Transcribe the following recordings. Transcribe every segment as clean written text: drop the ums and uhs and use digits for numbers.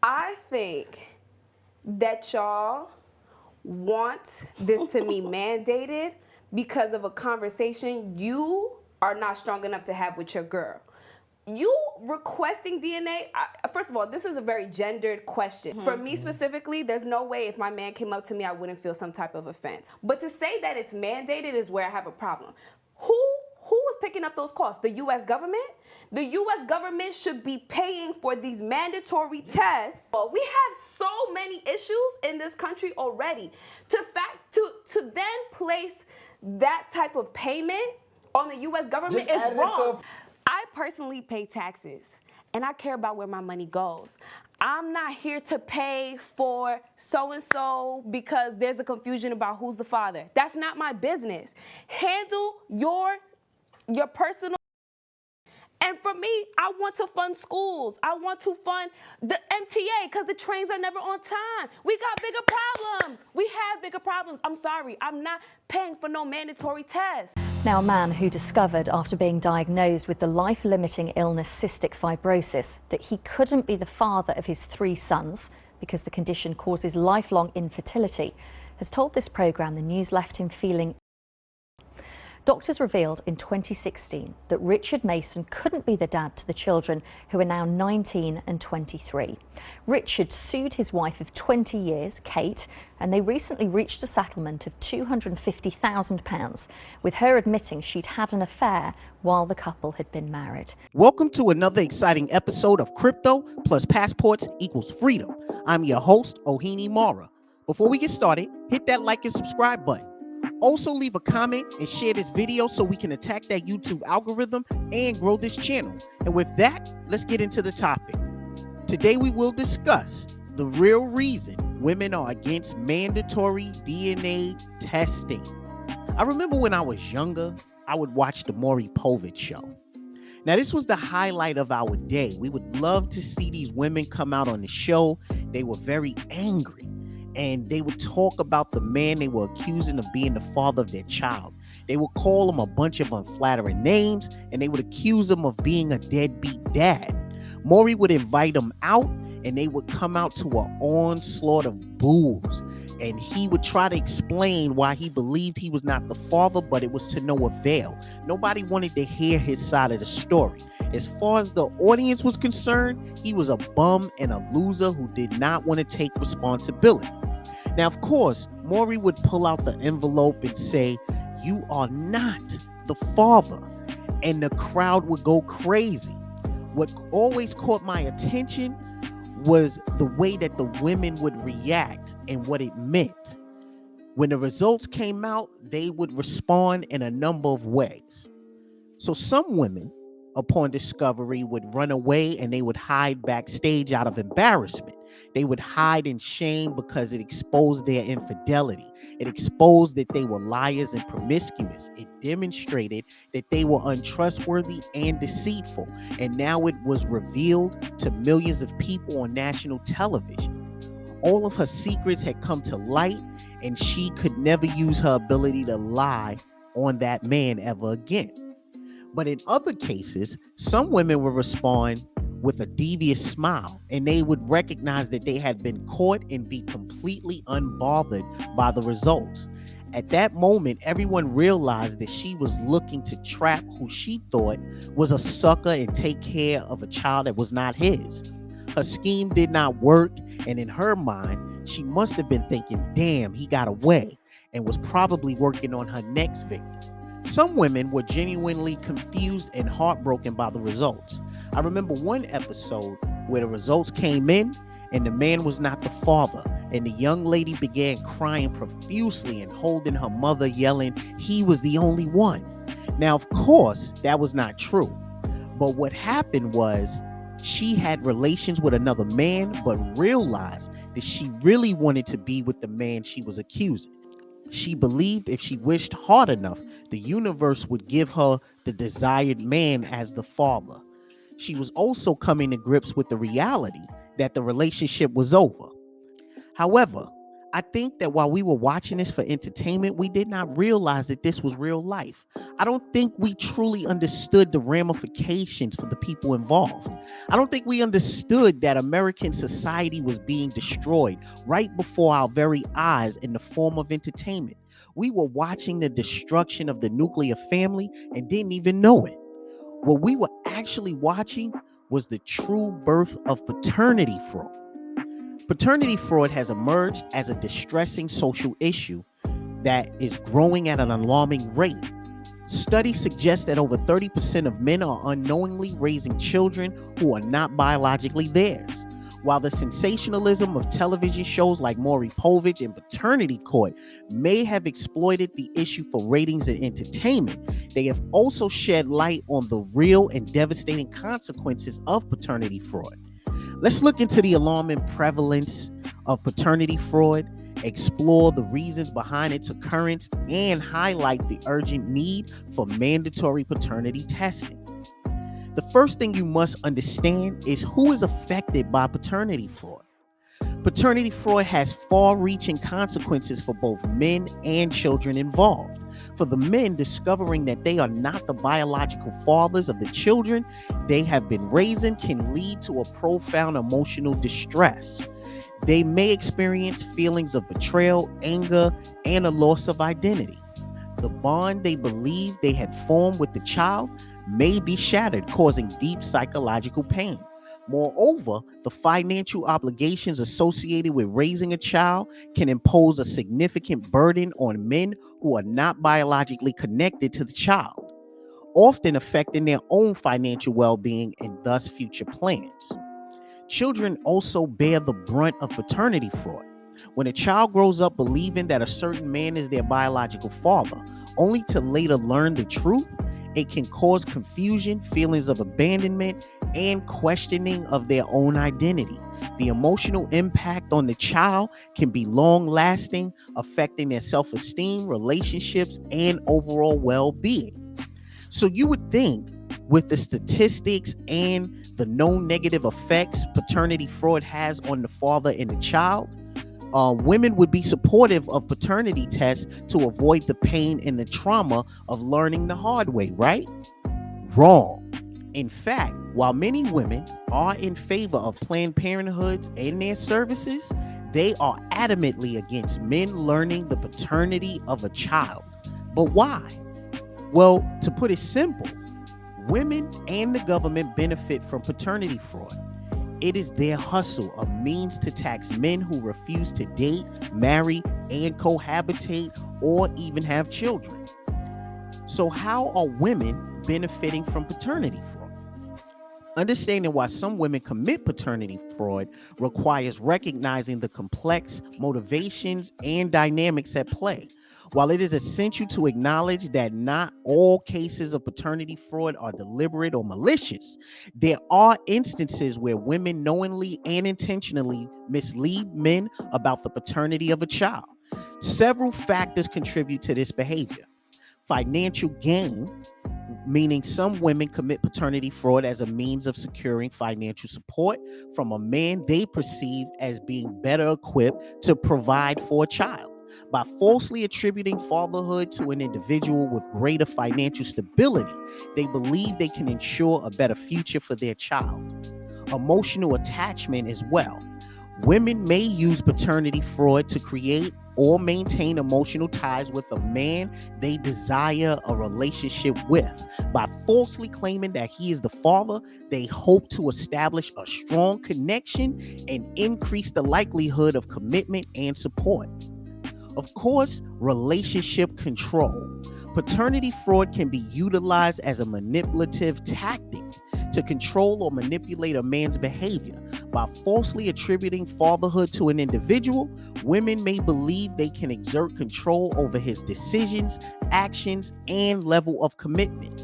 I think that y'all want this to be mandated because of a conversation you are not strong enough to have with your girl. You requesting DNA, first of all, this is a very gendered question. For me specifically, there's no way if my man came up to me, I wouldn't feel some type of offense. But to say that it's mandated is where I have a problem. Who is picking up those costs? The U.S. government? The U.S. government should be paying for these mandatory tests. Well, we have so many issues in this country already. To then place that type of payment on the U.S. government is wrong. I personally pay taxes, and I care about where my money goes. I'm not here to pay for so-and-so because there's a confusion about who's the father. That's not my business. Handle your personal. And for me, I want to fund schools. I want to fund the MTA because the trains are never on time. We got bigger problems. We have bigger problems. I'm sorry. I'm not paying for no mandatory tests. Now, a man who discovered after being diagnosed with the life-limiting illness cystic fibrosis that he couldn't be the father of his 3 sons because the condition causes lifelong infertility has told this programme the news left him feeling. Doctors revealed in 2016 that Richard Mason couldn't be the dad to the children, who are now 19 and 23. Richard sued his wife of 20 years, Kate, and they recently reached a settlement of £250,000, with her admitting she'd had an affair while the couple had been married. Welcome to another exciting episode of Crypto plus Passports equals Freedom. I'm your host, Maury. Before we get started, hit that like and subscribe button. Also, leave a comment and share this video so we can attack that YouTube algorithm and grow this channel. And with that, let's get into the topic. Today, we will discuss the real reason women are against mandatory DNA testing. I remember when I was younger, I would watch the Maury Povich show. Now, this was the highlight of our day. We would love to see these women come out on the show. They were very angry. And they would talk about the man they were accusing of being the father of their child. They would call him a bunch of unflattering names, and they would accuse him of being a deadbeat dad. Maury would invite them out, and they would come out to an onslaught of boos. And he would try to explain why he believed he was not the father, but it was to no avail. Nobody wanted to hear his side of the story. As far as the audience was concerned, he was a bum and a loser who did not want to take responsibility. Now, of course, Maury would pull out the envelope and say, "You are not the father." And the crowd would go crazy. What always caught my attention was the way that the women would react and what it meant. When the results came out, they would respond in a number of ways. So some women, upon discovery, would run away and they would hide backstage out of embarrassment. They would hide in shame because it exposed their infidelity. It exposed that they were liars and promiscuous. It demonstrated that they were untrustworthy and deceitful. And now it was revealed to millions of people on national television. All of her secrets had come to light, and she could never use her ability to lie on that man ever again. But in other cases, some women would respond with a devious smile, and they would recognize that they had been caught and be completely unbothered by the results. At that moment, everyone realized that she was looking to trap who she thought was a sucker and take care of a child that was not his. Her scheme did not work, and in her mind, she must have been thinking, "Damn, he got away," and was probably working on her next victim. Some women were genuinely confused and heartbroken by the results. I remember one episode where the results came in and the man was not the father, and the young lady began crying profusely and holding her mother, yelling he was the only one. Now, of course, that was not true. But what happened was she had relations with another man, but realized that she really wanted to be with the man she was accusing. She believed if she wished hard enough, the universe would give her the desired man as the father. She was also coming to grips with the reality that the relationship was over. However, I think that while we were watching this for entertainment, we did not realize that this was real life. I don't think we truly understood the ramifications for the people involved. I don't think we understood that American society was being destroyed right before our very eyes in the form of entertainment. We were watching the destruction of the nuclear family and didn't even know it. What we were actually watching was the true birth of paternity fraud. Paternity fraud has emerged as a distressing social issue that is growing at an alarming rate. Studies suggest that over 30% of men are unknowingly raising children who are not biologically theirs. While the sensationalism of television shows like Maury, Povich, and Paternity Court may have exploited the issue for ratings and entertainment, they have also shed light on the real and devastating consequences of paternity fraud. Let's look into the alarming prevalence of paternity fraud, explore the reasons behind its occurrence, and highlight the urgent need for mandatory paternity testing. The first thing you must understand is who is affected by paternity fraud. Paternity fraud has far-reaching consequences for both men and children involved. For the men, discovering that they are not the biological fathers of the children they have been raising can lead to a profound emotional distress. They may experience feelings of betrayal, anger, and a loss of identity. The bond they believe they had formed with the child may be shattered, causing deep psychological pain. Moreover, the financial obligations associated with raising a child can impose a significant burden on men who are not biologically connected to the child, often affecting their own financial well-being and thus future plans. Children also bear the brunt of paternity fraud. When a child grows up believing that a certain man is their biological father, only to later learn the truth, it can cause confusion, feelings of abandonment, and questioning of their own identity. The emotional impact on the child can be long-lasting, affecting their self-esteem, relationships, and overall well-being. So you would think, with the statistics and the known negative effects paternity fraud has on the father and the child, women would be supportive of paternity tests to avoid the pain and the trauma of learning the hard way, right? Wrong. In fact, while many women are in favor of Planned Parenthood and their services, they are adamantly against men learning the paternity of a child. But why? Well, to put it simple, women and the government benefit from paternity fraud. It is their hustle, a means to tax men who refuse to date, marry, and cohabitate, or even have children. So how are women benefiting from paternity fraud? Understanding why some women commit paternity fraud requires recognizing the complex motivations and dynamics at play. While it is essential to acknowledge that not all cases of paternity fraud are deliberate or malicious, there are instances where women knowingly and intentionally mislead men about the paternity of a child. Several factors contribute to this behavior. Financial gain, meaning some women commit paternity fraud as a means of securing financial support from a man they perceive as being better equipped to provide for a child. By falsely attributing fatherhood to an individual with greater financial stability, they believe they can ensure a better future for their child. Emotional attachment as well. Women may use paternity fraud to create or maintain emotional ties with a man they desire a relationship with. By falsely claiming that he is the father, they hope to establish a strong connection and increase the likelihood of commitment and support. Of course, relationship control. Paternity fraud can be utilized as a manipulative tactic to control or manipulate a man's behavior. By falsely attributing fatherhood to an individual, women may believe they can exert control over his decisions, actions, and level of commitment.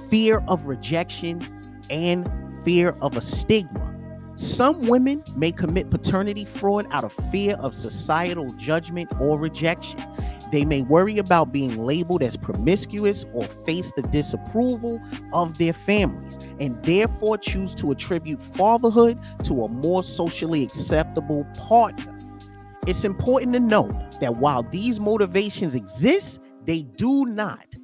Fear of rejection and fear of a stigma. Some women may commit paternity fraud out of fear of societal judgment or rejection. They may worry about being labeled as promiscuous or face the disapproval of their families, and therefore choose to attribute fatherhood to a more socially acceptable partner. It's important to note that while these motivations exist, they do not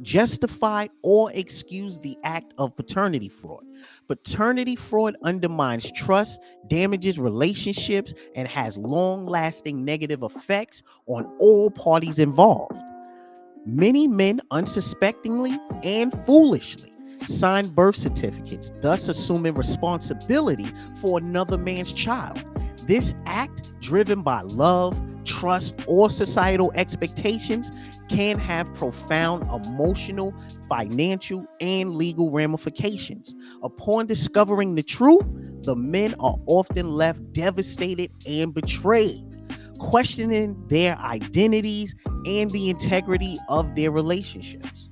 justify or excuse the act of paternity fraud. Paternity fraud undermines trust, damages relationships, and has long-lasting negative effects on all parties involved. Many men unsuspectingly and foolishly sign birth certificates, thus assuming responsibility for another man's child. This act, driven by love, trust, or societal expectations, can have profound emotional, financial, and legal ramifications. Upon discovering the truth, the men are often left devastated and betrayed, questioning their identities and the integrity of their relationships.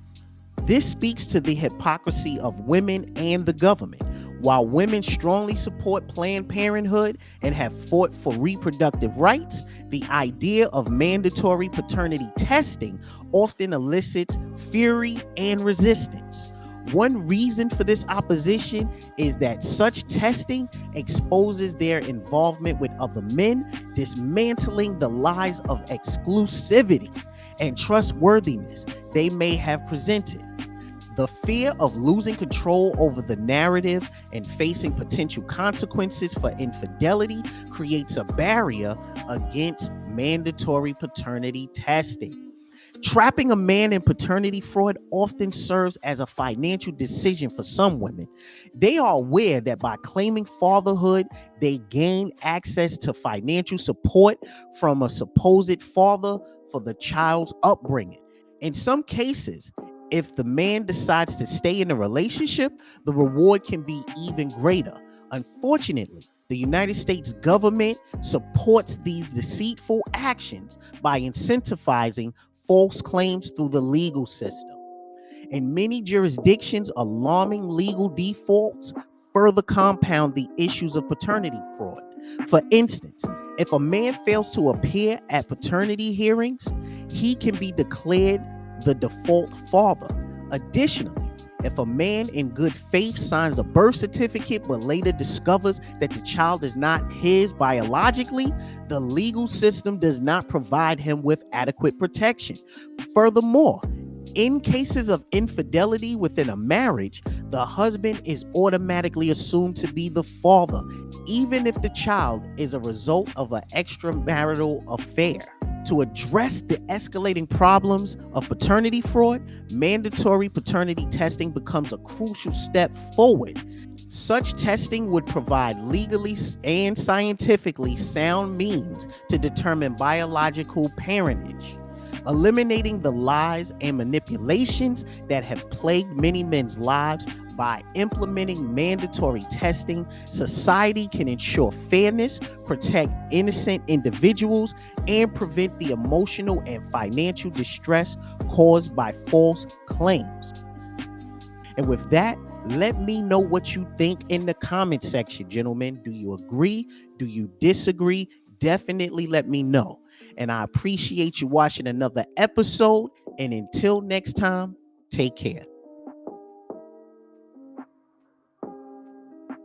This speaks to the hypocrisy of women and the government. While women strongly support Planned Parenthood and have fought for reproductive rights, the idea of mandatory paternity testing often elicits fury and resistance. One reason for this opposition is that such testing exposes their involvement with other men, dismantling the lies of exclusivity and trustworthiness they may have presented. The fear of losing control over the narrative and facing potential consequences for infidelity creates a barrier against mandatory paternity testing. Trapping a man in paternity fraud often serves as a financial decision for some women. They are aware that by claiming fatherhood, they gain access to financial support from a supposed father for the child's upbringing. In some cases, if the man decides to stay in a relationship, the reward can be even greater. Unfortunately, the United States government supports these deceitful actions by incentivizing false claims through the legal system. In many jurisdictions, alarming legal defaults further compound the issues of paternity fraud. For instance, if a man fails to appear at paternity hearings, he can be declared the default father. Additionally, if a man in good faith signs a birth certificate but later discovers that the child is not his biologically, the legal system does not provide him with adequate protection. Furthermore, in cases of infidelity within a marriage, the husband is automatically assumed to be the father, even if the child is a result of an extramarital affair. To address the escalating problems of paternity fraud, mandatory paternity testing becomes a crucial step forward. Such testing would provide legally and scientifically sound means to determine biological parentage, eliminating the lies and manipulations that have plagued many men's lives. By implementing mandatory testing, society can ensure fairness, protect innocent individuals, and prevent the emotional and financial distress caused by false claims. And with that, let me know what you think in the comment section, gentlemen. Do you agree? Do you disagree? Definitely let me know. And I appreciate you watching another episode. And until next time, take care.